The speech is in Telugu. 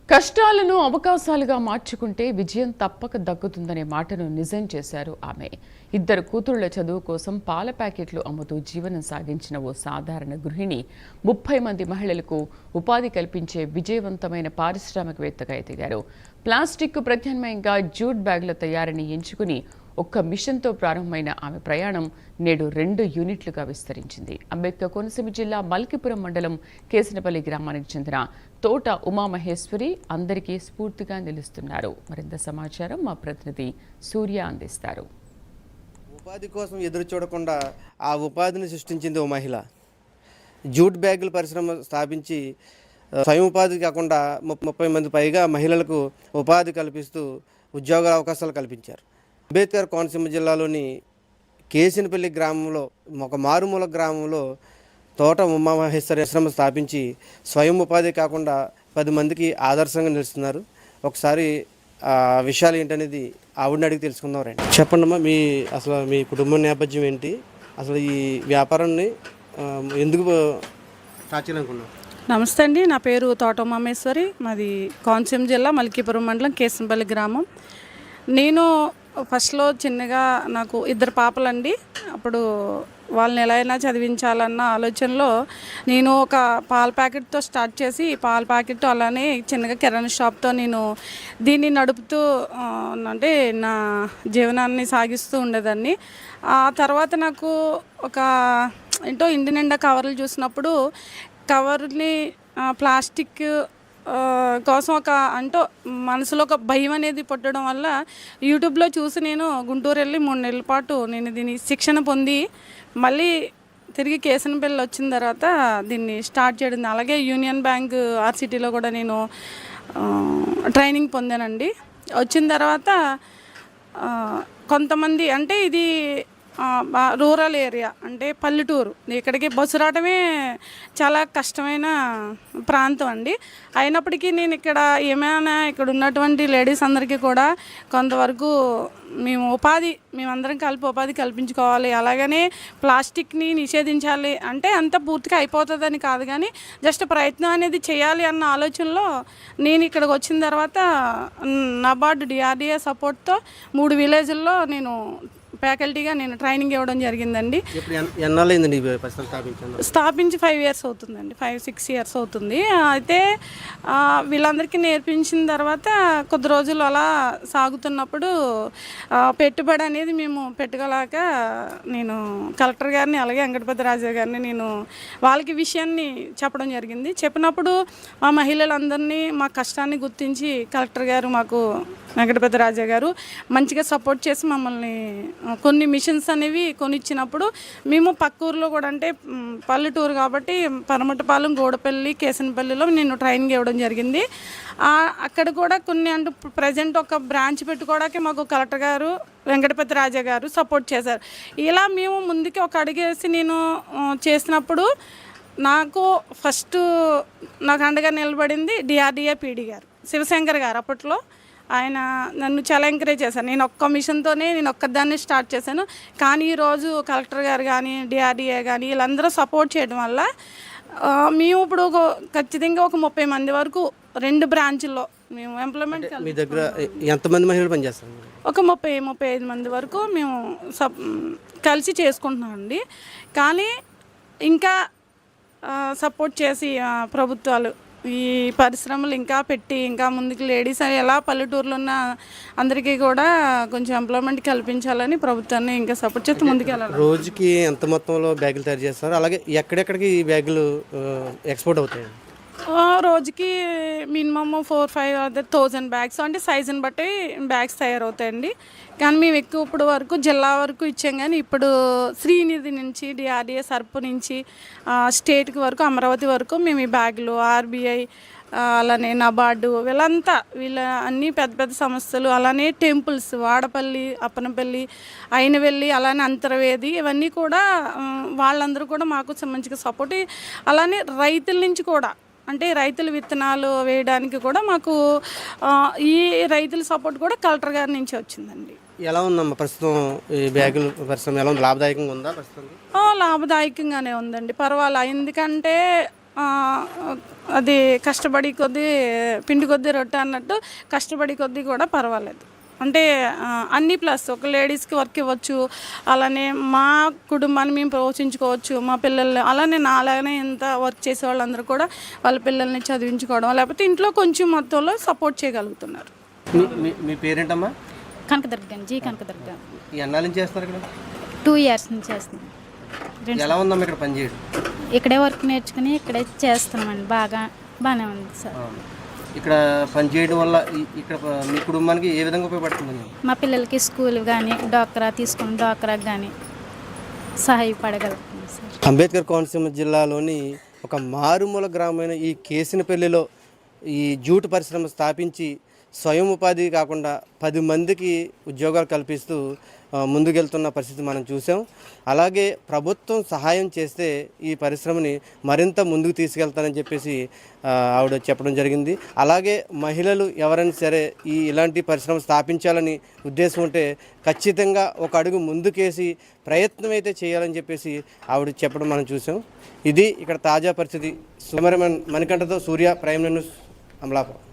కష్టాలను అవకాశాలుగా మార్చుకుంటే విజయం తప్పక దక్కుతుందనే మాటను నిజం చేశారు ఆమె. ఇద్దరు కూతుళ్ల చదువు కోసం పాల ప్యాకెట్లు అమ్ముతూ జీవనం సాగించిన ఓ సాధారణ గృహిణి 30 మంది మహిళలకు ఉపాధి కల్పించే విజయవంతమైన పారిశ్రామికవేత్తగా ఎదిగారు. ప్లాస్టిక్ ప్రత్యామ్నాయంగా జూట్ బ్యాగుల తయారీని ఎంచుకుని ఒక్క మిషన్తో ప్రారంభమైన ఆమె ప్రయాణం నేడు 2 యూనిట్లుగా విస్తరించింది. అంబేద్కర్ కోనసీమ జిల్లా మల్కీపురం మండలం కేసనపల్లి గ్రామానికి చెందిన తోట ఉమామహేశ్వరి అందరికీ స్ఫూర్తిగా నిలుస్తున్నారు. మరింత సమాచారం మా ప్రతినిధి సూర్య అందిస్తారు. ఉపాధి కోసం ఎదురు చూడకుండా ఆ ఉపాధిని సృష్టించింది ఓ మహిళ. జూట్ బ్యాగుల పరిశ్రమ స్థాపించి స్వయం ఉపాధి కాకుండా 30 మంది పైగా మహిళలకు ఉపాధి కల్పిస్తూ ఉద్యోగ అవకాశాలు కల్పించారు. అంబేద్కర్ కోనసీమ జిల్లాలోని కేసినపల్లి గ్రామంలో ఒక మారుమూల గ్రామంలో తోట ఉమామహేశ్వరి ఆశ్రమం స్థాపించి స్వయం ఉపాధి కాకుండా 10 మందికి ఆదర్శంగా నిలుస్తున్నారు. ఒకసారి ఆ విషయాలు ఏంటనేది ఆవిడని అడిగి తెలుసుకుందాం రండి. చెప్పండమ్మా, మీ కుటుంబ నేపథ్యం ఏంటి? అసలు ఈ వ్యాపారాన్ని ఎందుకు స్టార్ట్ చేయాలనుకున్నాం? నమస్తే అండి, నా పేరు తోట ఉమామహేశ్వరి. మాది కోనసీమ జిల్లా మల్కీపురం మండలం కేసనపల్లి గ్రామం. నేను ఫస్ట్లో చిన్నగా నాకు 2 పాపలండి. అప్పుడు వాళ్ళని ఎలా అయినా చదివించాలన్న ఆలోచనలో నేను ఒక పాల ప్యాకెట్తో స్టార్ట్ చేసి పాల ప్యాకెట్ అలానే చిన్నగా కిరాణా షాప్తో నేను దీన్ని నడుపుతూ అంటే నా జీవనాన్ని సాగిస్తూ ఉండేదాన్ని. ఆ తర్వాత నాకు ఒక ఏంటో ఇంటి నిండా కవర్లు చూసినప్పుడు కవర్ని ప్లాస్టిక్ కోసం మనసులో ఒక భయం అనేది పుట్టడం వల్ల యూట్యూబ్లో చూసి నేను గుంటూరు వెళ్ళి 3 నెలల పాటు నేను దీన్ని శిక్షణ పొంది మళ్ళీ తిరిగి కేసనపల్లి వచ్చిన తర్వాత దీన్ని స్టార్ట్ చేయడం. అలాగే యూనియన్ బ్యాంక్ ఆర్సిటీలో కూడా నేను ట్రైనింగ్ పొందానండి. వచ్చిన తర్వాత కొంతమంది అంటే ఇది రూరల్ ఏరియా అంటే పల్లెటూరు, ఇక్కడికి బస్సు రావడమే చాలా కష్టమైన ప్రాంతం అండి. అయినప్పటికీ నేను ఇక్కడ ఇక్కడ ఉన్నటువంటి లేడీస్ అందరికీ కూడా కొంతవరకు మేమందరం కలిపి ఉపాధి కల్పించుకోవాలి, అలాగనే ప్లాస్టిక్ని నిషేధించాలి అంటే అంత పూర్తిగా అయిపోతుందని కాదు, కానీ జస్ట్ ప్రయత్నం అనేది చేయాలి అన్న ఆలోచనలో నేను ఇక్కడికి వచ్చిన తర్వాత నబార్డు డిఆర్డిఏ సపోర్ట్తో 3 విలేజ్ల్లో నేను ఫ్యాకల్టీగా నేను ట్రైనింగ్ ఇవ్వడం జరిగిందండి. స్థాపించి 5 ఇయర్స్ అవుతుందండి, 5-6 ఇయర్స్ అవుతుంది. అయితే వీళ్ళందరికీ నేర్పించిన తర్వాత కొద్ది రోజులు అలా సాగుతున్నప్పుడు పెట్టుబడి అనేది మేము పెట్టగలాక నేను కలెక్టర్ గారిని అలాగే వెంకటపతి రాజా గారిని నేను వాళ్ళకి విషయాన్ని చెప్పడం జరిగింది. చెప్పినప్పుడు మా మహిళలందరినీ మా కష్టాన్ని గుర్తించి కలెక్టర్ గారు మాకు వెంకటపతి రాజా గారు మంచిగా సపోర్ట్ చేసి మమ్మల్ని కొన్ని మిషన్స్ అనేవి కొనిచ్చినప్పుడు మేము పక్క ఊర్లో కూడా అంటే పల్లెటూరు కాబట్టి పరమటపాలెం, గోడపల్లి, కేసనపల్లిలో నేను ట్రైనింగ్ ఇవ్వడం జరిగింది. అక్కడ కూడా కొన్ని అంటే ప్రజెంట్ ఒక బ్రాంచ్ పెట్టుకోవడానికి మాకు కలెక్టర్ గారు వెంకటపతి రాజా గారు సపోర్ట్ చేశారు. ఇలా మేము ముందుకి ఒక అడుగేసి నేను చేసినప్పుడు నాకు ఫస్ట్ నాకు అండగా నిలబడింది డిఆర్డిఏ పీడీ గారు శివశంకర్ గారు. అప్పట్లో ఆయన నన్ను చాలా ఎంకరేజ్ చేశాను. నేను ఒక్క మిషన్తోనే నేను ఒక్కదాన్ని స్టార్ట్ చేశాను. కానీ ఈరోజు కలెక్టర్ గారు కానీ డిఆర్డిఏ కానీ వీళ్ళందరూ సపోర్ట్ చేయడం వల్ల మేము ఇప్పుడు ఖచ్చితంగా ఒక 30 మంది వరకు 2 బ్రాంచ్ల్లో మేము ఎంప్లాయ్మెంట్. మీ దగ్గర ఎంతమంది మహిళలు పనిచేస్తారు? ఒక 30-35 మంది వరకు మేము కలిసి చేసుకుంటున్నామండి. కానీ ఇంకా సపోర్ట్ చేసి ప్రభుత్వాలు ఈ పరిశ్రమలు ఇంకా పెట్టి ఇంకా ముందుకు లేడీస్ ఎలా పల్లెటూరులో ఉన్న అందరికీ కూడా కొంచెం ఎంప్లాయ్మెంట్ కల్పించాలని ప్రభుత్వాన్ని ఇంకా సపోర్ట్ చేస్తూ ముందుకు వెళ్ళాలి. రోజుకి ఎంత మొత్తంలో బ్యాగులు తయారు చేస్తారు? అలాగే ఎక్కడెక్కడికి ఈ బ్యాగులు ఎక్స్పోర్ట్ అవుతాయి? రోజుకి మినిమమ్ 4-5,000 బ్యాగ్స్ అంటే సైజుని బట్టి బ్యాగ్స్ తయారవుతాయండి. కానీ మేము ఎక్కువ ఇప్పుడు వరకు జిల్లా వరకు ఇచ్చాం, కానీ ఇప్పుడు శ్రీనిధి నుంచి డిఆర్డిఏ సర్పు నుంచి స్టేట్కి వరకు అమరావతి వరకు మేము ఈ బ్యాగులు ఆర్బీఐ అలానే నబార్డు వీళ్ళ అన్నీ పెద్ద పెద్ద సంస్థలు, అలానే టెంపుల్స్ వాడపల్లి, అప్పనపల్లి, అయినవెల్లి, అలానే అంతర్వేది ఇవన్నీ కూడా వాళ్ళందరూ కూడా మాకు మంచిగా సపోర్ట్. అలానే రైతుల నుంచి కూడా అంటే రైతులు విత్తనాలు వేయడానికి కూడా మాకు ఈ రైతుల సపోర్ట్ కూడా కలెక్టర్ గారి నుంచి వచ్చిందండి. ఎలా ఉందమ్మా ప్రస్తుతం ఈ బ్యాగుల పరిశ్రమ? ఎలా ఉంది? లాభదాయకంగా ఉందా ప్రస్తుతం? లాభదాయకంగానే ఉందండి, పర్వాలేదు. ఎందుకంటే అది కష్టపడి కొద్దీ పిండి కొద్దీ రొట్టె అన్నట్టు కష్టపడి కొద్దీ కూడా పర్వాలేదు. అంటే అన్నీ ప్లస్ ఒక లేడీస్కి వర్క్ ఇవ్వచ్చు, అలానే మా కుటుంబాన్ని మేము పోషించుకోవచ్చు, మా పిల్లల్ని అలానే నాలాగానే ఇంత వర్క్ చేసే వాళ్ళందరూ కూడా వాళ్ళ పిల్లల్ని చదివించుకోవడం లేకపోతే ఇంట్లో కొంచెం మొత్తంలో సపోర్ట్ చేయగలుగుతున్నారు. మీ పేరేంటమ్మా? కనకదుర్గ జీ కనకదుర్గ. ఎన్నాళ్ళ నుంచి చేస్తున్నారు ఇక్కడ? 2 years నుంచి చేస్తున్నాం. ఎలా ఉందమ్మా ఇక్కడ పనిచేయడం? ఇక్కడే వర్క్ నేర్చుకుని ఇక్కడే చేస్తున్నామండి. బాగానే ఉంది సార్. ఇక్కడ పనిచేయడం వల్ల ఇక్కడ మీ కుటుంబానికి ఏ విధంగా ఉపయోగపడుతుందండి? మా పిల్లలకి స్కూల్ కానీ డ్వాక్రాకి కానీ సహాయపడగలుగుతుంది సార్. అంబేద్కర్ కోనసీమ జిల్లాలోని ఒక మారుమూల గ్రామమైన ఈ కేసినపల్లిలో ఈ జూట్ పరిశ్రమ స్థాపించి స్వయం ఉపాధి కాకుండా 10 మందికి ఉద్యోగాలు కల్పిస్తూ ముందుకెళ్తున్న పరిస్థితి మనం చూసాం. అలాగే ప్రభుత్వం సహాయం చేస్తే ఈ పరిశ్రమని మరింత ముందుకు తీసుకెళ్తానని చెప్పేసి ఆవిడ చెప్పడం జరిగింది. అలాగే మహిళలు ఎవరైనా సరే ఇలాంటి పరిశ్రమ స్థాపించాలని ఉద్దేశం ఉంటే ఖచ్చితంగా ఒక అడుగు ముందుకేసి ప్రయత్నం అయితే చేయాలని చెప్పేసి ఆవిడ చెప్పడం మనం చూసాం. ఇది ఇక్కడ తాజా పరిస్థితి. కెమెరామెన్ మణికంఠతో సూర్య, ప్రైమ్ న్యూస్, అమలాపురం.